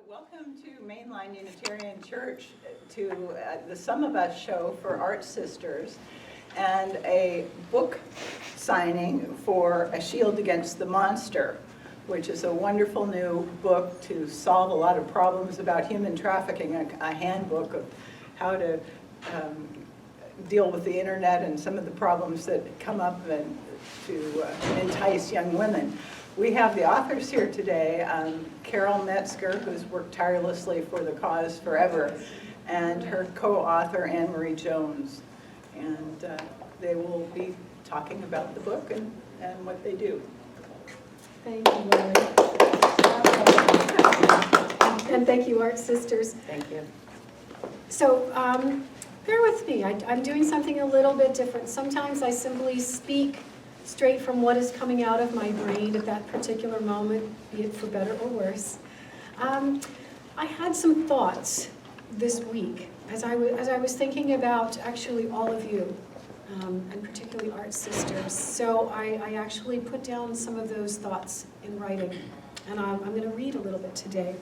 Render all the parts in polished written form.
Welcome to Mainline Unitarian Church, to the Some of Us show for Art Sisters, and a book signing for A Shield Against the Monster, which is a wonderful new book to solve a lot of problems about human trafficking, a handbook of how to deal with the internet and some of the problems that come up and to entice young women. We have the authors here today, Carol Metzker, who's worked tirelessly for the cause forever, and her co-author, Anne Marie Jones. And they will be talking about the book and what they do. Thank you, Lily. And thank you, Art Sisters. Thank you. So bear with me. I'm doing something a little bit different. Sometimes I simply speak straight from what is coming out of my brain at that particular moment, be it for better or worse. I had some thoughts this week as I was thinking about actually all of you, and particularly Art Sisters. So I actually put down some of those thoughts in writing, and I'm going to read a little bit today.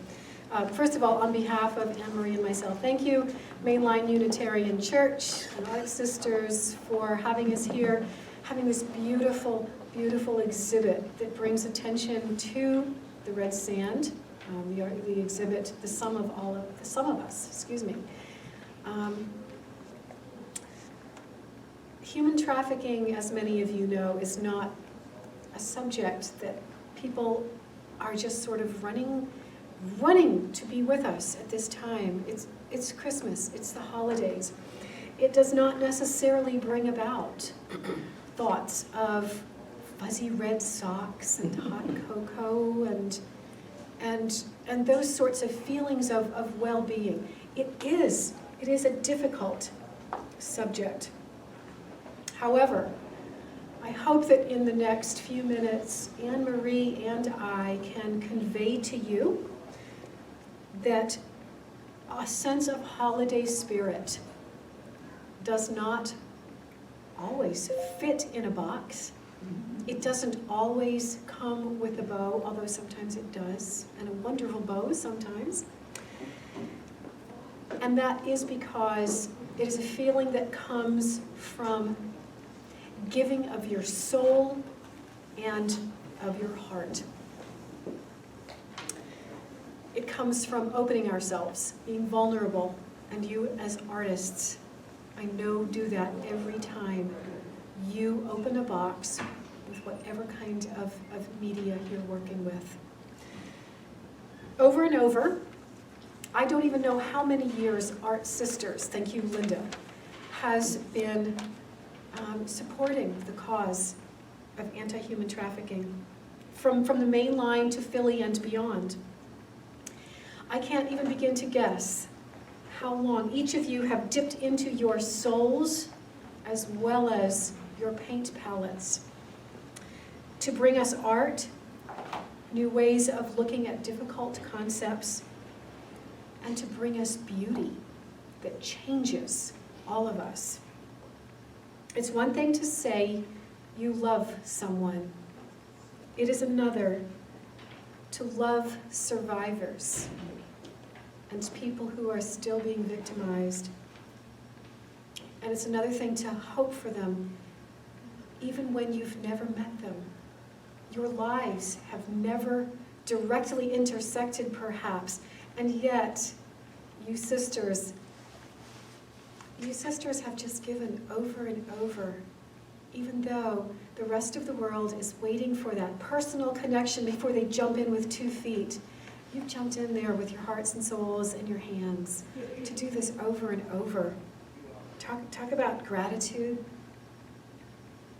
First of all, on behalf of Anne Marie and myself, thank you, Mainline Unitarian Church and Art Sisters, for having us here, having this beautiful, beautiful exhibit that brings attention to the red sand, the exhibit, the sum of us, excuse me. Human trafficking, as many of you know, is not a subject that people are just sort of running to be with us at this time. It's Christmas, it's the holidays. It does not necessarily bring about thoughts of fuzzy red socks and hot cocoa and those sorts of feelings of well-being. It is a difficult subject. However, I hope that in the next few minutes, Anne Marie and I can convey to you that a sense of holiday spirit does not always fit in a box. It doesn't always come with a bow, although sometimes it does, and a wonderful bow sometimes. And that is because it is a feeling that comes from giving of your soul and of your heart. It comes from opening ourselves, being vulnerable, and you as artists, I know, do that every time you open a box with whatever kind of media you're working with. Over and over, I don't even know how many years Art Sisters, thank you, Linda, has been supporting the cause of anti-human trafficking from the main line to Philly and beyond. I can't even begin to guess how long each of you have dipped into your souls as well as your paint palettes to bring us art, new ways of looking at difficult concepts, and to bring us beauty that changes all of us. It's one thing to say you love someone. It is another to love survivors and people who are still being victimized. And it's another thing to hope for them, even when you've never met them. Your lives have never directly intersected, perhaps, and yet you sisters have just given over and over, even though the rest of the world is waiting for that personal connection before they jump in with 2 feet. You've jumped in there with your hearts and souls and your hands to do this over and over. Talk about gratitude.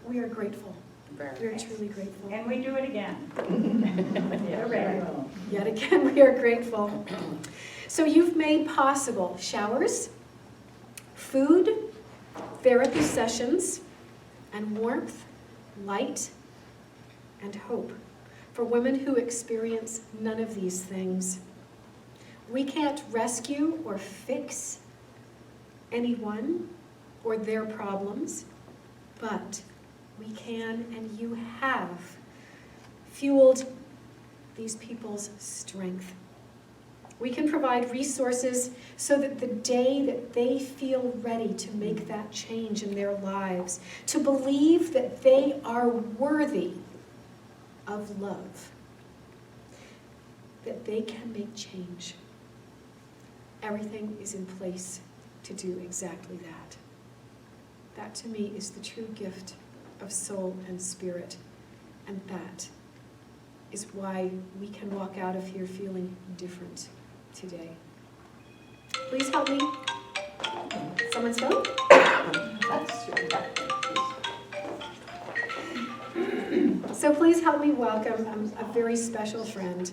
We are grateful. We are truly grateful. And we do it again. Yet again, we are grateful. So you've made possible showers, food, therapy sessions, and warmth, light, and hope for women who experience none of these things. We can't rescue or fix anyone or their problems, but we can, and you have, fueled these people's strength. We can provide resources so that the day that they feel ready to make that change in their lives, to believe that they are worthy of love, that they can make change. Everything is in place to do exactly that. That to me is the true gift of soul and spirit, and that is why we can walk out of here feeling different today. Please help me. Someone's phone? That's your button. So please help me welcome a very special friend.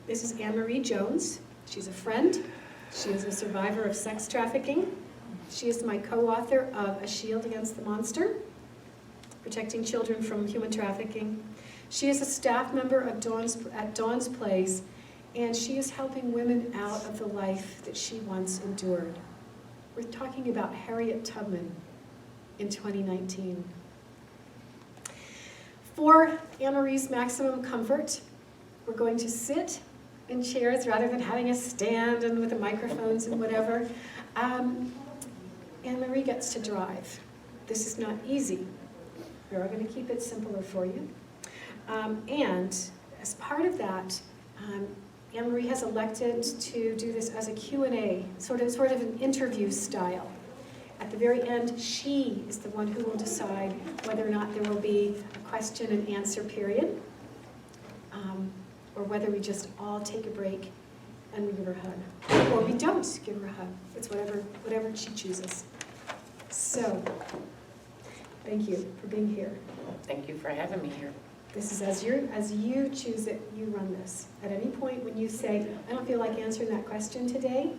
This is Anne-Marie Jones. She's a friend. She is a survivor of sex trafficking. She is my co-author of A Shield Against the Monster, Protecting Children from Human Trafficking. She is a staff member of Dawn's Place, and she is helping women out of the life that she once endured. We're talking about Harriet Tubman in 2019. For Anne-Marie's maximum comfort, we're going to sit in chairs rather than having a stand and with the microphones and whatever. Anne-Marie gets to drive. This is not easy. We're going to keep it simpler for you. And as part of that, Anne-Marie has elected to do this as a Q&A, sort of an interview style. At the very end, she is the one who will decide whether or not there will be a question and answer period, or whether we just all take a break and we give her a hug. Or we don't give her a hug. It's whatever she chooses. So, thank you for being here. Thank you for having me here. This is as you choose it, you run this. At any point when you say, I don't feel like answering that question today,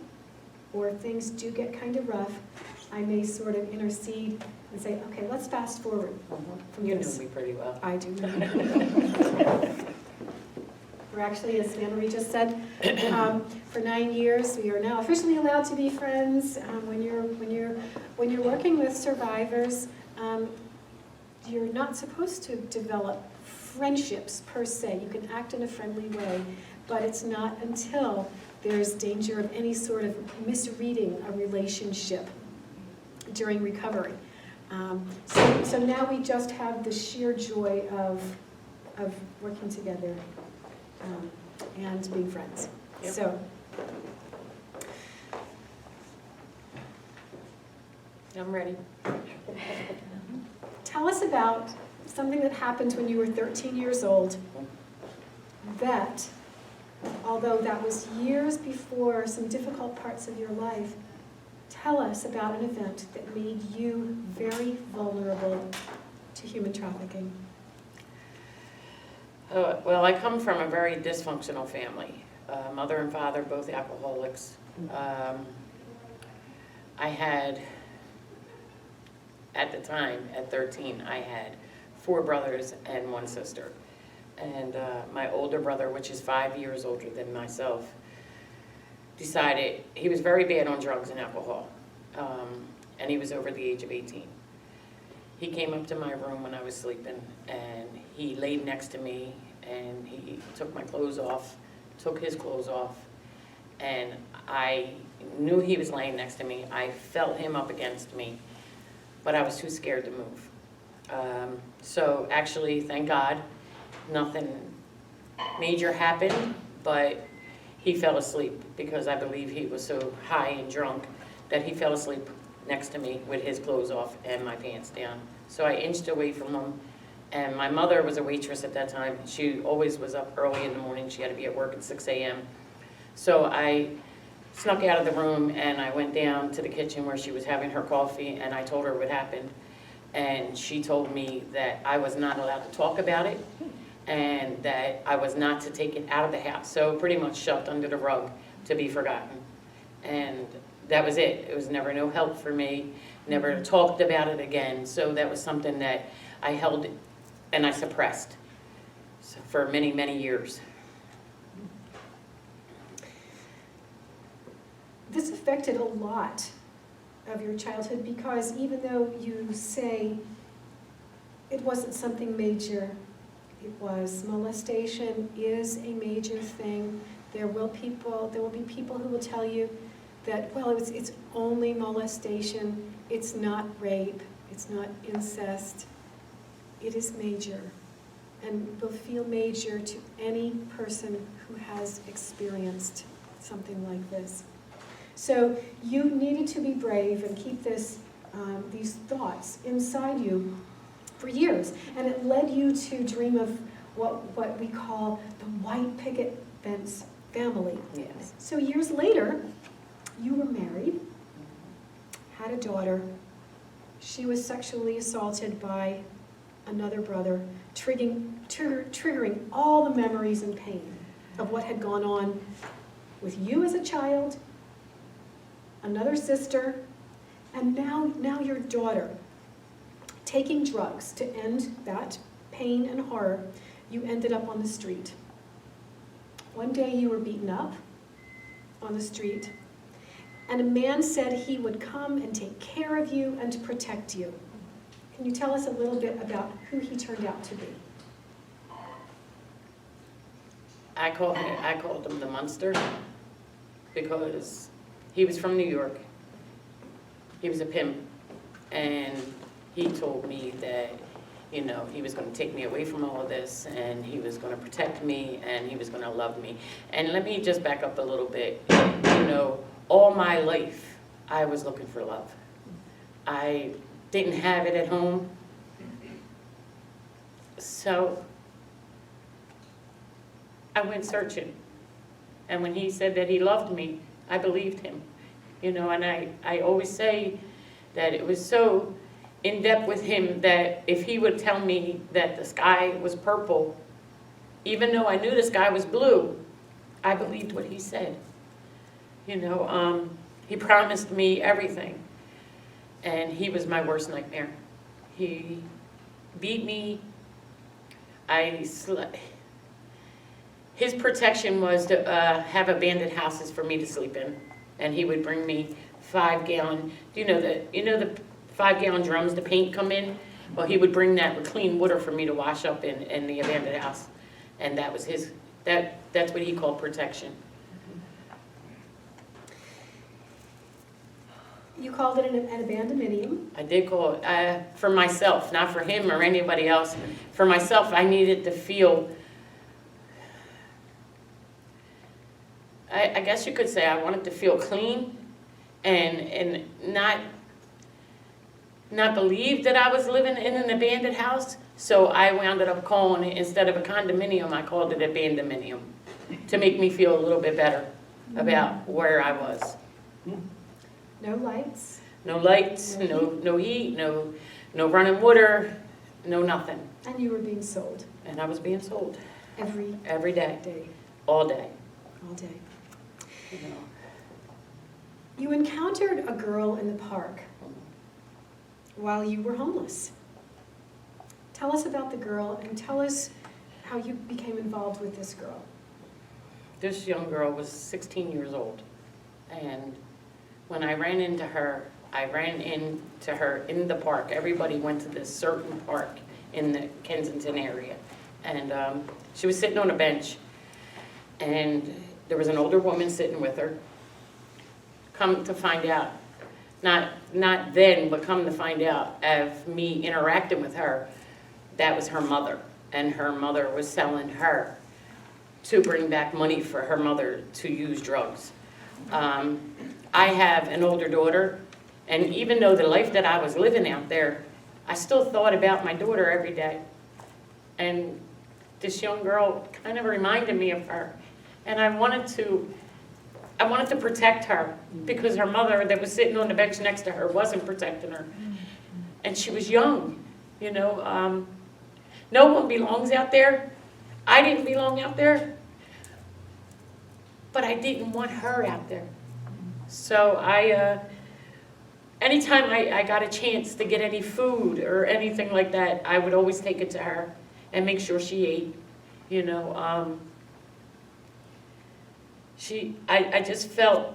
or things do get kind of rough, I may sort of intercede and say, okay, let's fast forward from You this. know me pretty well. I do. We're actually, as Anne-Marie just said, for 9 years, we are now officially allowed to be friends. When you're working with survivors, you're not supposed to develop friendships per se. You can act in a friendly way, but it's not until there's danger of any sort of misreading a relationship during recovery. So now we just have the sheer joy of working together and being friends. Yep. So I'm ready. tell us about something that happened when you were 13 years old that, although that was years before some difficult parts of your life, tell us about an event that made you very vulnerable to human trafficking. Well, I come from a very dysfunctional family. Mother and father, both alcoholics. I had, at the time, at 13, I had 4 brothers and 1 sister. And my older brother, which is 5 years older than myself, decided he was very bad on drugs and alcohol. And he was over the age of 18. He came up to my room when I was sleeping, and he laid next to me, and he took my clothes off, took his clothes off, and I knew he was laying next to me. I felt him up against me, but I was too scared to move. So actually, thank God, nothing major happened, but he fell asleep because I believe he was so high and drunk that he fell asleep next to me with his clothes off and my pants down. So I inched away from him, and my mother was a waitress at that time. She always was up early in the morning. She had to be at work at 6 a.m. So I snuck out of the room, and I went down to the kitchen where she was having her coffee, and I told her what happened. And she told me that I was not allowed to talk about it, and that I was not to take it out of the house. So pretty much shoved under the rug to be forgotten. And that was it. It was never no help for me, never talked about it again. So that was something that I held and I suppressed for many, many years. This affected a lot of your childhood because even though you say it wasn't something major, it was. Molestation is a major thing There will be people who will tell you that, well, it's only molestation, it's not rape, it's not incest. It is major, and will feel major to any person who has experienced something like this. So you needed to be brave and keep these thoughts inside you for years, and it led you to dream of what we call the white picket fence family. Yes. So years later, you were married, had a daughter. She was sexually assaulted by another brother, triggering all the memories and pain of what had gone on with you as a child, another sister, and now your daughter. Taking drugs to end that pain and horror, you ended up on the street. One day you were beaten up on the street, and a man said he would come and take care of you and to protect you. Can you tell us a little bit about who he turned out to be? I called him the monster because he was from New York. He was a pimp, and he told me that, you know, he was going to take me away from all of this, and he was going to protect me, and he was going to love me. And let me just back up a little bit. You know, all my life, I was looking for love. I didn't have it at home. So I went searching. And when he said that he loved me, I believed him. You know, and I always say that it was so in depth with him that if he would tell me that the sky was purple, even though I knew the sky was blue, I believed what he said. You know, he promised me everything, and he was my worst nightmare. He beat me. His protection was to have abandoned houses for me to sleep in, and he would bring me 5-gallon. Do you know the 5-gallon drums the paint come in? Well, he would bring that with clean water for me to wash up in the abandoned house, and that was that's what he called protection. You called it an abandonmenium. I did call it for myself, not for him or anybody else. For myself, I needed to feel. I guess you could say I wanted to feel clean, and not believe that I was living in an abandoned house. So I wound up calling it, instead of a condominium, I called it abandonmenium, to make me feel a little bit better about where I was. No lights. No lights, no heat, no running water, no nothing. And you were being sold. And I was being sold Every day, day. all day. All day. You know. You encountered a girl in the park while you were homeless. Tell us about the girl, and tell us how you became involved with this girl. This young girl was 16 years old, and when I ran into her in the park. Everybody went to this certain park in the Kensington area, and she was sitting on a bench, and there was an older woman sitting with her. Come to find out, not then, but come to find out of me interacting with her, that was her mother, and her mother was selling her to bring back money for her mother to use drugs. I have an older daughter, and even though the life that I was living out there, I still thought about my daughter every day. And this young girl kind of reminded me of her, and I wanted to protect her, because her mother that was sitting on the bench next to her wasn't protecting her. And she was young, you know. No one belongs out there. I didn't belong out there, but I didn't want her out there. So anytime I got a chance to get any food or anything like that, I would always take it to her and make sure she ate, you know. I just felt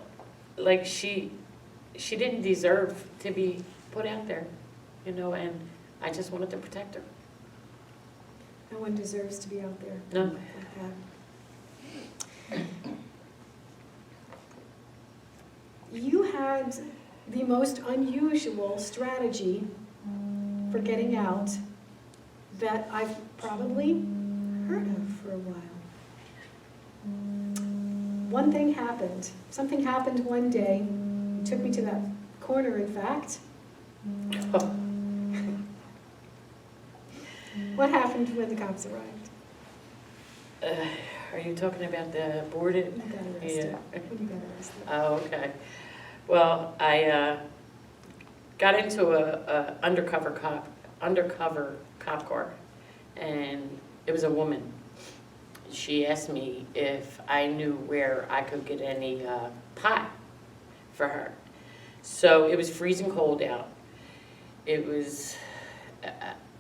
like she didn't deserve to be put out there, you know, and I just wanted to protect her. No one deserves to be out there No. like that. had the most unusual strategy for getting out that I've probably heard of for a while. One thing happened. Something happened one day. It took me to that corner, in fact. What happened when the cops arrived? Are you talking about the boarded? You got arrested. Yeah. When you got arrested. Oh, okay. Well, I got into a undercover cop car, and it was a woman. She asked me if I knew where I could get any pot for her. So it was freezing cold out. It was,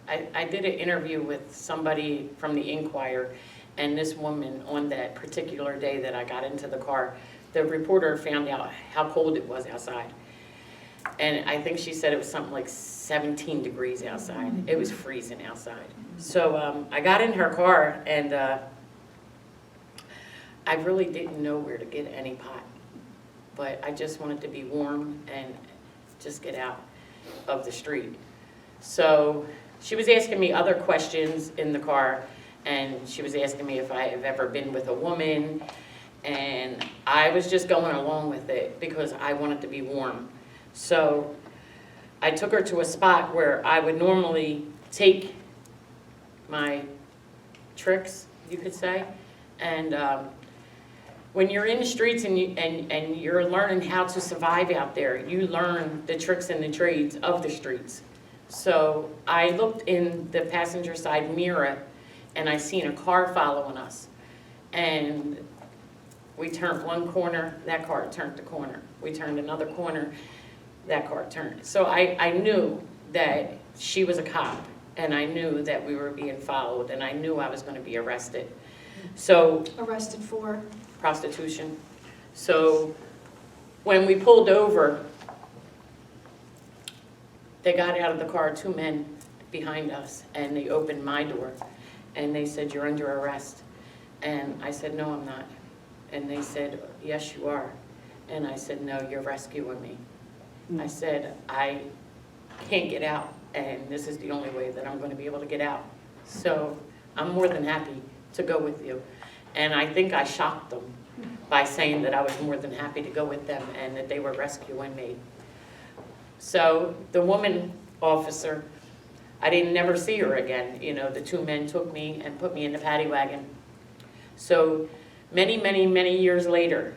I did an interview with somebody from the Inquirer, and this woman on that particular day that I got into the car, the reporter found out how cold it was outside. And I think she said it was something like 17 degrees outside. It was freezing outside. So I got in her car, and I really didn't know where to get any pot. But I just wanted to be warm and just get out of the street. So she was asking me other questions in the car, and she was asking me if I have ever been with a woman, and I was just going along with it because I wanted to be warm. So I took her to a spot where I would normally take my tricks, you could say, and when you're in the streets and you're learning how to survive out there, you learn the tricks and the trades of the streets. So I looked in the passenger side mirror, and I seen a car following us. And we turned one corner, that car turned the corner. We turned another corner, that car turned. So I knew that she was a cop, and I knew that we were being followed, and I knew I was going to be arrested. So Arrested for? Prostitution. So when we pulled over, they got out of the car, two men behind us, and they opened my door, and they said, "You're under arrest." And I said, "No, I'm not." And they said, "Yes, you are." And I said, "No, you're rescuing me." I said, "I can't get out, and this is the only way that I'm going to be able to get out. So I'm more than happy to go with you." And I think I shocked them by saying that I was more than happy to go with them and that they were rescuing me. So the woman officer, I didn't never see her again. You know, the two men took me and put me in the paddy wagon. So many, many, many years later,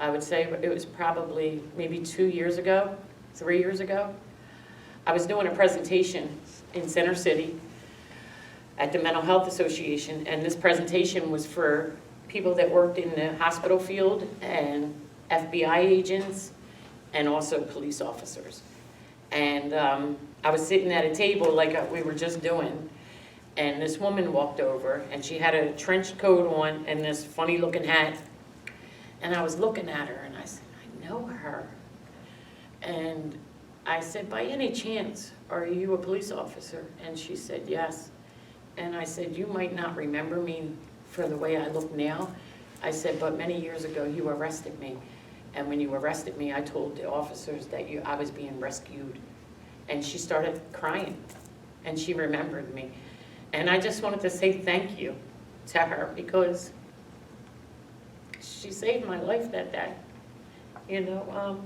I would say it was probably maybe 2 years ago, 3 years ago, I was doing a presentation in Center City at the Mental Health Association, and this presentation was for people that worked in the hospital field and FBI agents and also police officers. And I was sitting at a table like we were just doing, and this woman walked over, and she had a trench coat on and this funny looking hat. And I was looking at her, and I said, "I know her." And I said, "By any chance, are you a police officer?" And she said, "Yes." And I said, "You might not remember me for the way I look now." I said, "But many years ago, you arrested me. And when you arrested me, I told the officers that I was being rescued." And she started crying, and she remembered me. And I just wanted to say thank you to her because she saved my life that day. You know,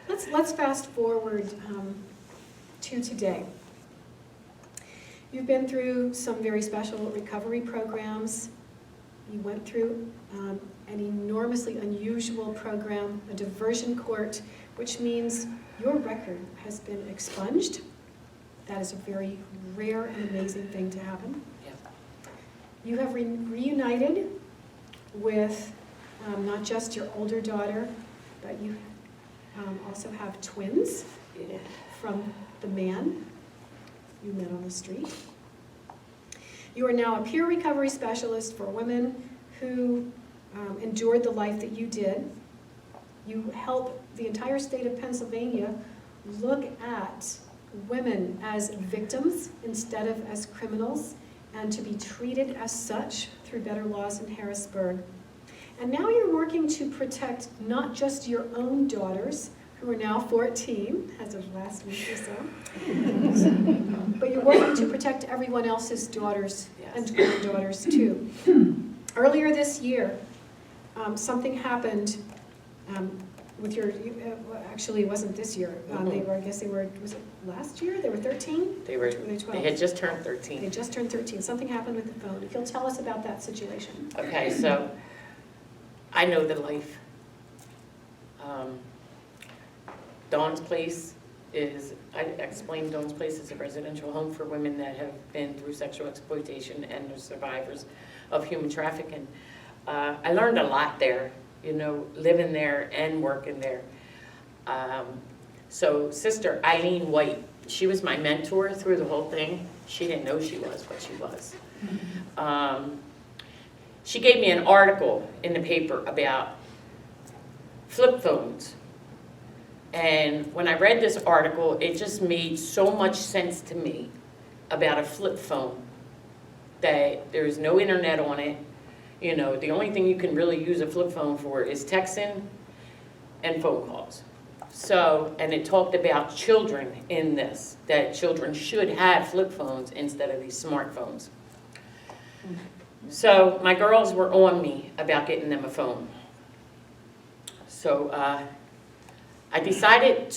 Let's fast forward to today. You've been through some very special recovery programs. You went through an enormously unusual program, a diversion court, which means your record has been expunged. That is a very rare and amazing thing to happen. yeah. You have reunited with not just your older daughter, but you also have twins Yeah. from the man you met on the street. You are now a peer recovery specialist for women who endured the life that you did. You help the entire state of Pennsylvania look at women as victims instead of as criminals, and to be treated as such through better laws in Harrisburg. And now you're working to protect not just your own daughters, who are now 14, as of last week or so, but you're working to protect everyone else's daughters and granddaughters too. Earlier this year, something happened with your, actually it wasn't this year, was it last year? They were 13? They Or 12? They had just turned 13. They just turned 13. Something happened with the phone. If you'll tell us about that situation. Okay, so I know the life. Dawn's Place I explained Dawn's Place is a residential home for women that have been through sexual exploitation and are survivors of human trafficking. I learned a lot there, living there and working there. So Sister Eileen White, she was my mentor through the whole thing. She didn't know she was, but she was. She gave me an article in the paper about flip phones. And when I read this article, it just made so much sense to me about a flip phone, that there's no internet on it. The only thing you can really use a flip phone for is texting and phone calls. So, and it talked about children in this, that children should have flip phones instead of these smartphones. So my girls were on me about getting them a phone. So I decided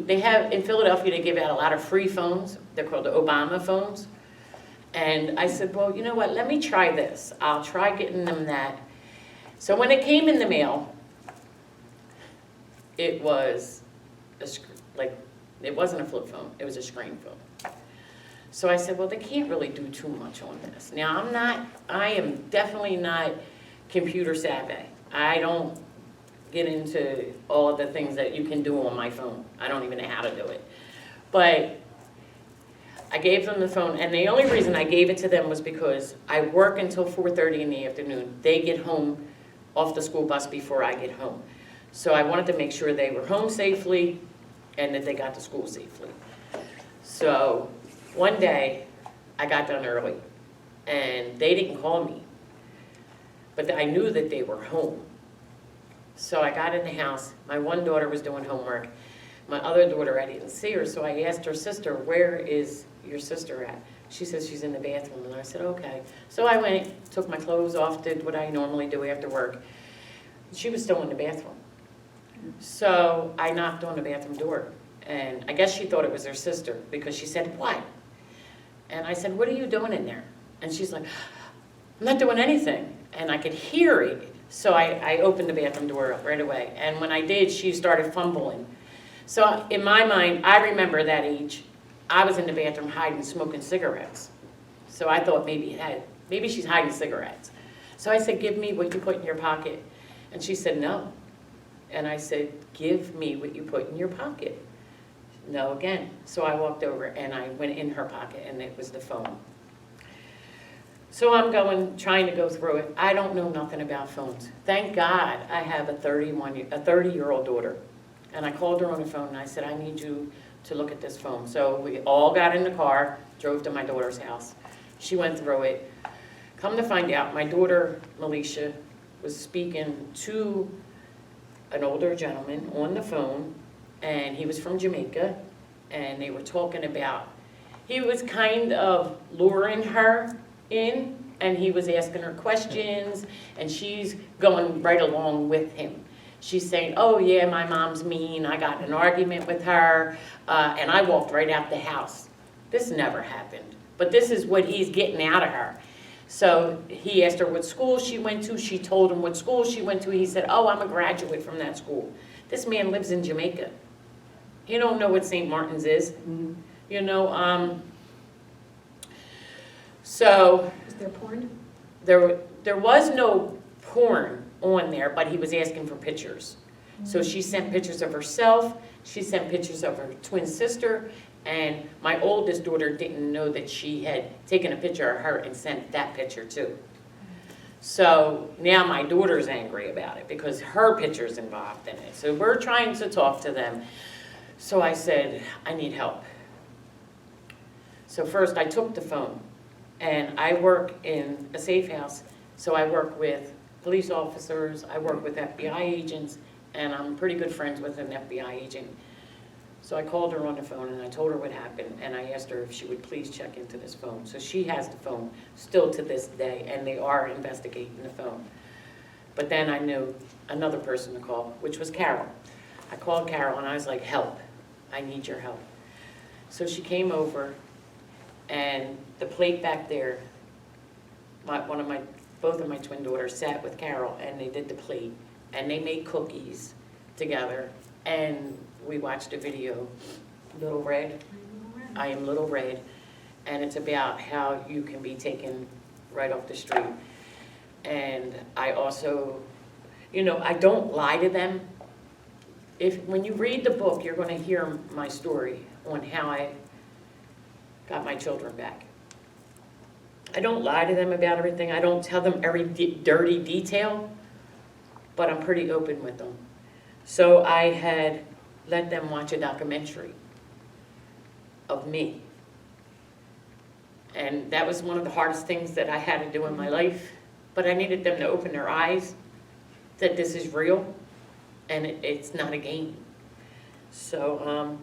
they have, in Philadelphia, they give out a lot of free phones. They're called the Obama phones. And I said, well, you know what, let me try this. I'll try getting them that. So when it came in the mail, it was it wasn't a flip phone, it was a screen phone. So I said, well, they can't really do too much on this. Now I am definitely not computer savvy. I don't get into all of the things that you can do on my phone. I don't even know how to do it. But I gave them the phone, and the only reason I gave it to them was because I work until 4:30 in the afternoon. They get home off the school bus before I get home. So I wanted to make sure they were home safely and that they got to school safely. So one day, I got done early, and they didn't call me, but I knew that they were home. So I got in the house. My one daughter was doing homework. My other daughter, I didn't see her, so I asked her sister, where is your sister at? She says she's in the bathroom, and I said, okay. So I went, took my clothes off, did what I normally do after work. She was still in the bathroom. So I knocked on the bathroom door, and I guess she thought it was her sister, because she said, what? And I said, what are you doing in there? And she's like, I'm not doing anything. And I could hear it. So I opened the bathroom door up right away. And when I did, she started fumbling. So in my mind, I remember that age, I was in the bathroom hiding, smoking cigarettes. So I thought maybe she's hiding cigarettes. So I said, give me what you put in your pocket. And she said, no. And I said, give me what you put in your pocket. No again. So I walked over and I went in her pocket, and it was the phone. So I'm trying to go through it. I don't know nothing about phones. Thank God I have a 30-year-old daughter. And I called her on the phone and I said, I need you to look at this phone. So we all got in the car, drove to my daughter's house. She went through it. Come to find out, my daughter, Melisha, was speaking to an older gentleman on the phone, and he was from Jamaica, and they were talking about, he was kind of luring her in, and he was asking her questions, and she's going right along with him. She's saying, oh yeah, my mom's mean, I got in an argument with her, and I walked right out the house. This never happened, but this is what he's getting out of her. So he asked her what school she went to, she told him what school she went to, he said, oh, I'm a graduate from that school. This man lives in Jamaica. He don't know what St. Martin's is. Mm-hmm. So Is there porn? There was no porn on there, but he was asking for pictures. Mm-hmm. So she sent pictures of herself, she sent pictures of her twin sister, and my oldest daughter didn't know that she had taken a picture of her and sent that picture too. So now my daughter's angry about it because her picture's involved in it. So we're trying to talk to them. So I said, I need help. So first I took the phone, and I work in a safe house, so I work with police officers, I work with FBI agents, and I'm pretty good friends with an FBI agent. So I called her on the phone and I told her what happened, and I asked her if she would please check into this phone. So she has the phone still to this day, and they are investigating the phone. But then I knew another person to call, which was Carol. I called Carol and I was like, help, I need your help. So she came over, and the plate back there, both of my twin daughters sat with Carol, and they did the plate, and they made cookies together, and we watched a video, Little Red, I Am Little Red, and it's about how you can be taken right off the street. And I also, I don't lie to them. When you read the book, you're going to hear my story on how I got my children back. I don't lie to them about everything. I don't tell them every dirty detail, but I'm pretty open with them. So I had let them watch a documentary of me. And that was one of the hardest things that I had to do in my life. But I needed them to open their eyes that this is real and it's not a game. So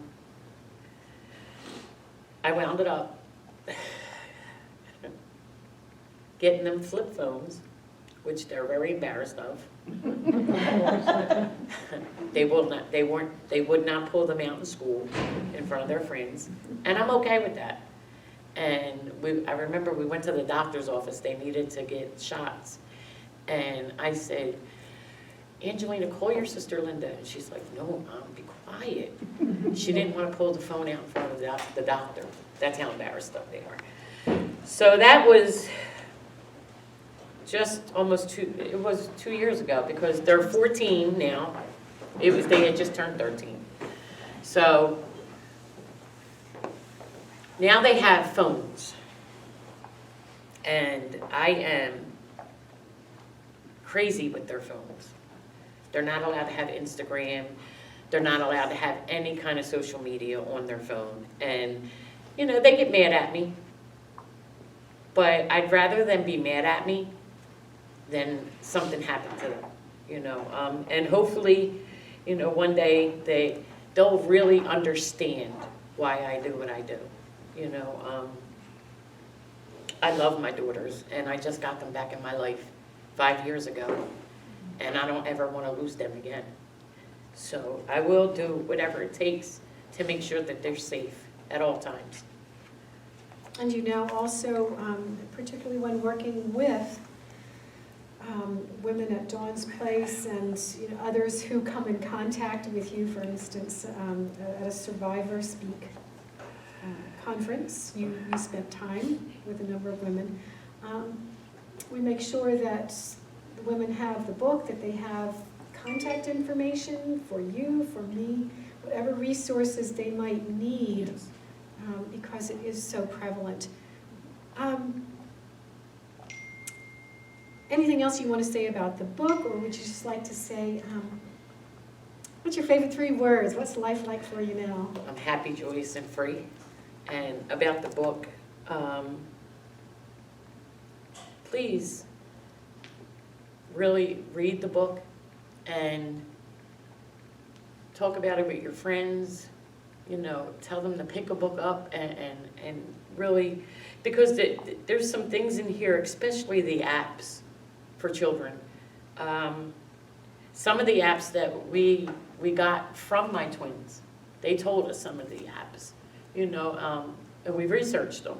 I wound it up getting them flip phones, which they're very embarrassed of. They would not pull them out in school in front of their friends, and I'm okay with that. And I remember we went to the doctor's office. They needed to get shots, and I said, Angelina, call your sister Linda. And she's like, no, Mom, be quiet. She didn't want to pull the phone out in front of the doctor. That's how embarrassed they are. So that was just it was 2 years ago, because they're 14 now. They had just turned 13. So now they have phones. And I am crazy with their phones. They're not allowed to have Instagram. They're not allowed to have any kind of social media on their phone. And, they get mad at me. But I'd rather them be mad at me than something happened to them, And hopefully, one day they'll really understand why I do what I do. I love my daughters, and I just got them back in my life 5 years ago, and I don't ever want to lose them again. So I will do whatever it takes to make sure that they're safe at all times. And you now also, particularly when working with women at Dawn's Place and others who come in contact with you, for instance, at a Survivor Speak conference, you spent time with a number of women. We make sure that the women have the book, that they have contact information for you, for me, whatever resources they might need, because it is so prevalent. Anything else you want to say about the book, or would you just like to say, what's your favorite 3 words? What's life like for you now? I'm happy, joyous, and free. And about the book, please really read the book and talk about it with your friends. Tell them to pick a book up and really, because there's some things in here, especially the apps for children. Some of the apps that we got from my twins, they told us some of the apps, and we researched them.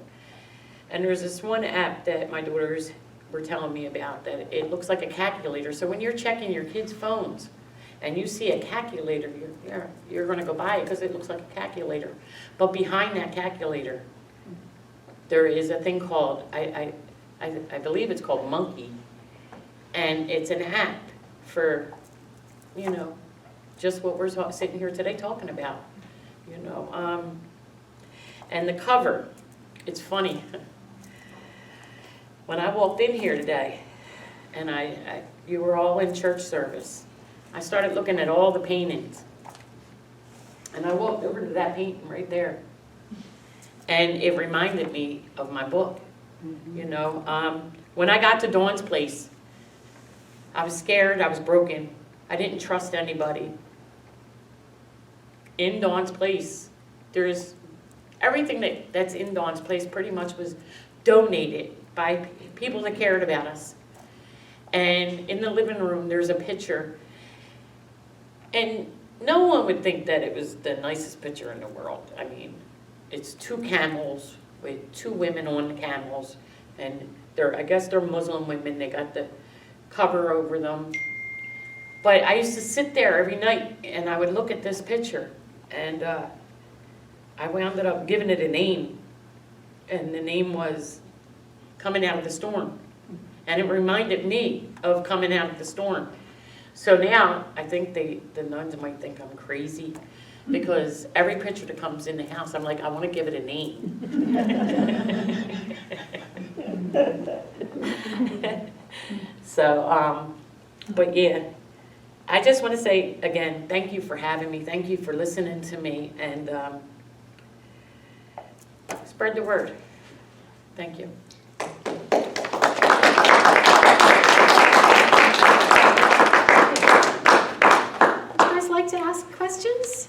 And there's this one app that my daughters were telling me about, that it looks like a calculator. So when you're checking your kids' phones and you see a calculator, you're going to go buy it because it looks like a calculator. But behind that calculator, there is a thing called, I believe it's called Monkey. And it's an app for, just what we're sitting here today talking about, And the cover, it's funny. When I walked in here today, and you were all in church service, I started looking at all the paintings. And I walked over to that painting right there. And it reminded me of my book. When I got to Dawn's Place, I was scared, I was broken. I didn't trust anybody. In Dawn's place, there's everything that's in Dawn's place pretty much was donated by people that cared about us. And in the living room, there's a picture. And no one would think that it was the nicest picture in the world. I mean, it's 2 camels with 2 women on the camels. And I guess they're Muslim women. They got the cover over them. But I used to sit there every night and I would look at this picture. And I wound up giving it a name. And the name was Coming Out of the Storm. And it reminded me of coming out of the storm. So now I think the nuns might think I'm crazy because every picture that comes in the house, I'm like, I want to give it a name. So, but yeah, I just want to say again, thank you for having me. Thank you for listening to me, and spread the word. Thank you. Like to ask questions?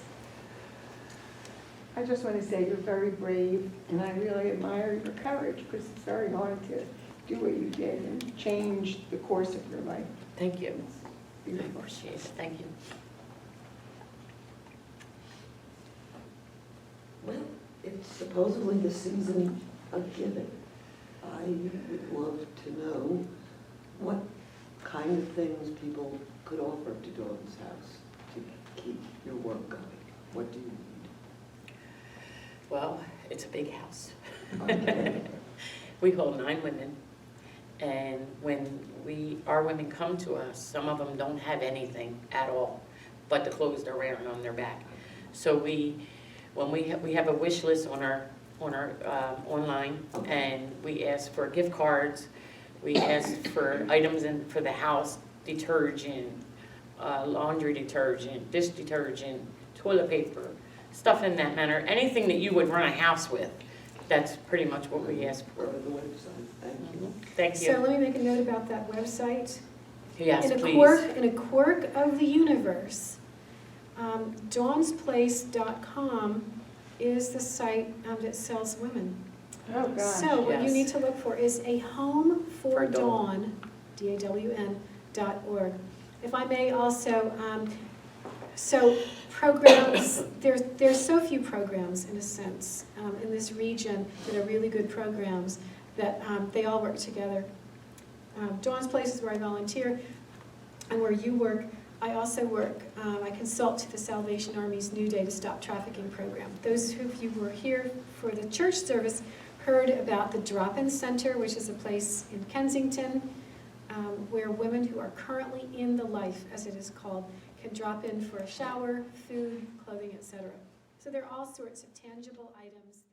I just want to say you're very brave, and I really admire your courage because it's very hard to do what you did and change the course of your life. Thank you. I appreciate it. Thank you. Well, it's supposedly the season of giving. I would love to know what kind of things people could offer to Dawn's house to keep your work going. What do you need? Well, it's a big house. Okay. We hold 9 women, and when our women come to us, some of them don't have anything at all but the clothes they're wearing on their back. So when we have a wish list on our online, and we ask for gift cards, we ask for items for the house, detergent, laundry detergent, dish detergent, toilet paper, stuff in that manner. Anything that you would run a house with, that's pretty much what we ask for. Go to the website. Thank you. Thank So you. let me make a note about that website. Yes, In a please. quirk of the universe, dawnsplace.com is the site that sells women. Oh, gosh. So what you yes. need to look for is a home for For Dawn. Dawn, DAWN.org. If I may also, so programs, there's so few programs in a sense in this region that are really good programs that they all work together. Dawn's Place is where I volunteer, and where you work, I also work, I consult to the Salvation Army's New Day to Stop Trafficking program. Those of you who were here for the church service heard about the Drop-In Center, which is a place in Kensington where women who are currently in the life, as it is called, can drop in for a shower, food, clothing, etc. So there are all sorts of tangible items